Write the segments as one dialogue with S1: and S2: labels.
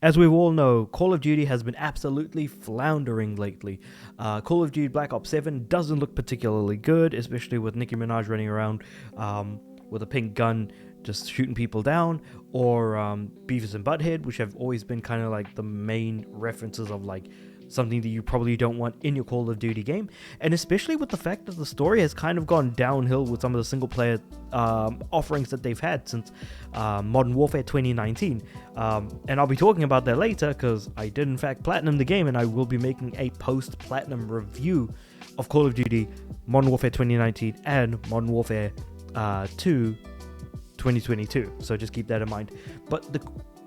S1: As we all know, Call of Duty has been absolutely floundering lately. Call of Duty Black Ops 7 doesn't look particularly good, especially with Nicki Minaj running around with a pink gun just shooting people down, or Beavis and Butthead, which have always been kind of like the main references of like something that you probably don't want in your Call of Duty game, and especially with the fact that the story has kind of gone downhill with some of the single player offerings that they've had since Modern Warfare 2019. And I'll be talking about that later because I did in fact platinum the game, and I will be making a post-platinum review of Call of Duty Modern Warfare 2019 and Modern Warfare 2 2022, so just keep that in mind. But the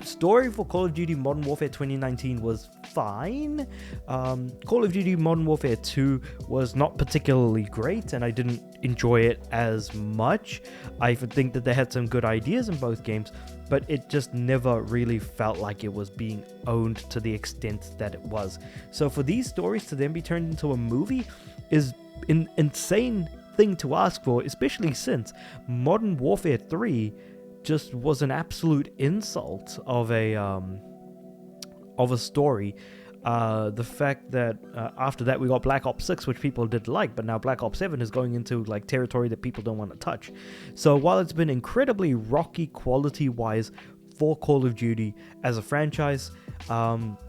S1: story for Call of Duty Modern Warfare 2019 was fine. Call of Duty Modern Warfare 2 was not particularly great, and I didn't enjoy it as much. I think that they had some good ideas in both games, but it just never really felt like it was being owned to the extent that it was. So for these stories to then be turned into a movie is an insane thing to ask for, especially since Modern Warfare 3 just was an absolute insult of a story. The fact that after that we got Black Ops 6, which people did like, but now Black Ops 7 is going into like territory that people don't want to touch. So while it's been incredibly rocky quality wise for Call of Duty as a franchise,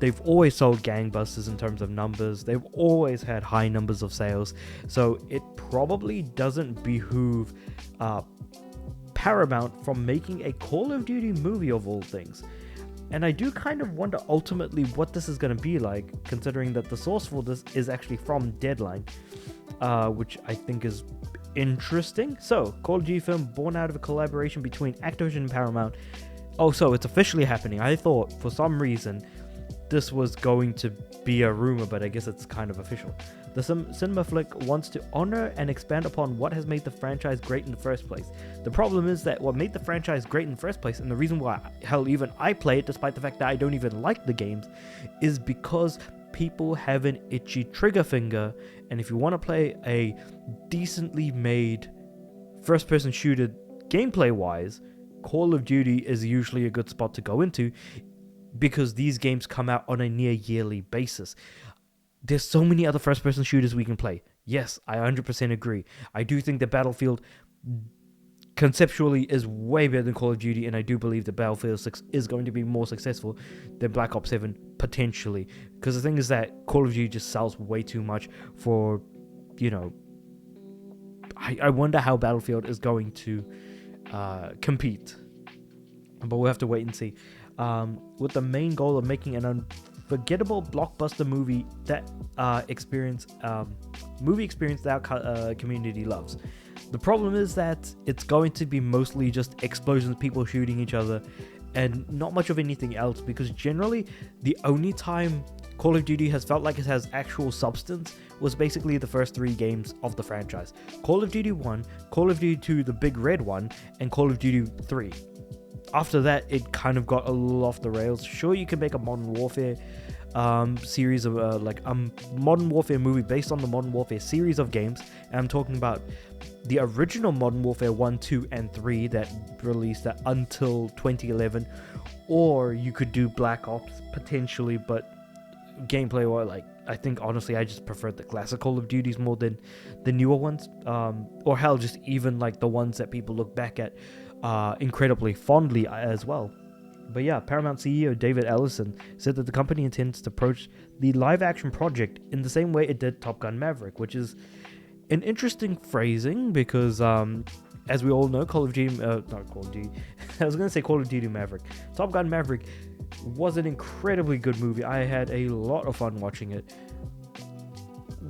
S1: they've always sold gangbusters in terms of numbers. They've always had high numbers of sales, so it probably doesn't behoove Paramount from making a Call of Duty movie of all things. And I do kind of wonder ultimately what this is going to be like, considering that the source for this is actually from Deadline, which I think is interesting. So, Call of Duty film born out of a collaboration between Activision and Paramount. Oh, so it's officially happening. I thought for some reason this was going to be a rumor, but I guess it's kind of official. The cinema flick wants to honor and expand upon what has made the franchise great in the first place. The problem is that what made the franchise great in the first place, and the reason why, hell, even I play it despite the fact that I don't even like the games, is because people have an itchy trigger finger, and if you want to play a decently made first-person shooter gameplay-wise, Call of Duty is usually a good spot to go into because these games come out on a near yearly basis. There's so many other first-person shooters we can play. Yes, I 100% agree. I do think that Battlefield conceptually is way better than Call of Duty, and I do believe that Battlefield 6 is going to be more successful than Black Ops 7 potentially. Because the thing is that Call of Duty just sells way too much for, you know, I wonder how Battlefield is going to compete, but we'll have to wait and see. With the main goal of making an unforgettable blockbuster movie that experience that our community loves. The problem is that it's going to be mostly just explosions, people shooting each other, and not much of anything else, because generally the only time Call of Duty has felt like it has actual substance was basically the first 3 games of the franchise. Call of Duty 1, Call of Duty 2, the big red one, and Call of Duty 3. After that, it kind of got a little off the rails. Sure, you can make a Modern Warfare series of Modern Warfare movie based on the Modern Warfare series of games, and I'm talking about the original Modern Warfare 1, 2, and 3 that released that until 2011, or you could do Black Ops potentially, but gameplay or like, I think honestly I just preferred the classic Call of Duties more than the newer ones, or hell, just even like the ones that people look back at incredibly fondly as well. But yeah, Paramount CEO David Ellison said that the company intends to approach the live action project in the same way it did Top Gun Maverick, which is an interesting phrasing because as we all know, Call of Duty I was going to say Call of Duty Maverick. Top Gun Maverick was an incredibly good movie. I had a lot of fun watching it.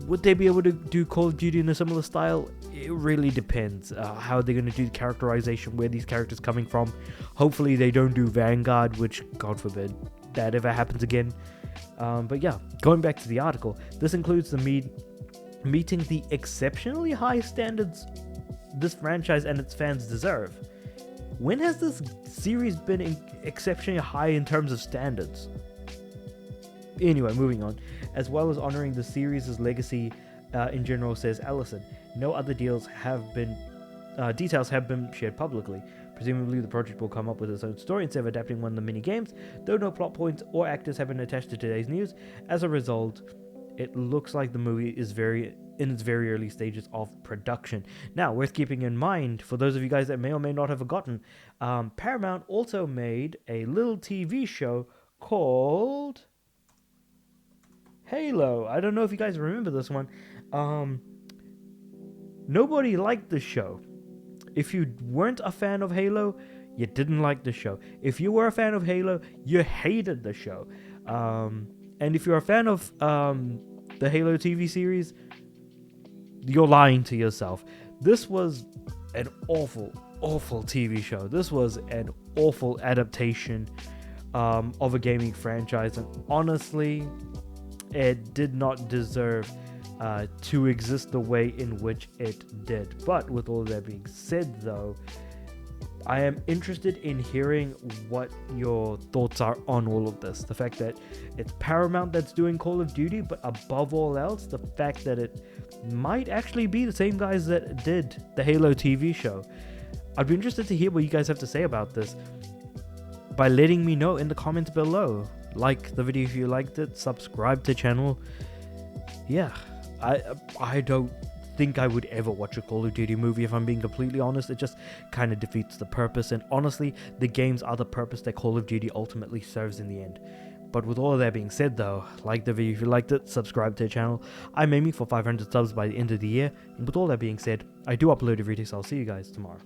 S1: Would they be able to do Call of Duty in a similar style? It really depends. How they're going to do the characterization, where these characters coming from. Hopefully they don't do Vanguard, which, God forbid, that ever happens again. But yeah, going back to the article, this includes the meeting the exceptionally high standards this franchise and its fans deserve. When has this series been exceptionally high in terms of standards? Anyway, moving on. As well as honoring the series' legacy in general, says Ellison. No other details have been shared publicly. Presumably, the project will come up with its own story instead of adapting one of the mini games, though no plot points or actors have been attached to today's news. As a result, it looks like the movie is in its very early stages of production. Now, worth keeping in mind, for those of you guys that may or may not have forgotten, Paramount also made a little TV show called Halo. I don't know if you guys remember this one. Nobody liked the show. If you weren't a fan of Halo, you didn't like the show. If you were a fan of Halo, you hated the show. And if you're a fan of the Halo TV series, you're lying to yourself. This was an awful TV show. This was an awful adaptation of a gaming franchise, and honestly, it did not deserve to exist the way in which it did. But with all that being said, though, I am interested in hearing what your thoughts are on all of this. The fact that it's Paramount that's doing Call of Duty, but above all else, the fact that it might actually be the same guys that did the Halo TV show. I'd be interested to hear what you guys have to say about this by letting me know in the comments below. Like the video if you liked it, subscribe to the channel. Yeah, I don't think I would ever watch a Call of Duty movie, if I'm being completely honest. It just kind of defeats the purpose, and honestly, the games are the purpose that Call of Duty ultimately serves in the end. But with all of that being said, though, like the video if you liked it, subscribe to the channel. I'm aiming for 500 subs by the end of the year, and with all that being said, I do upload every day, so I'll see you guys tomorrow.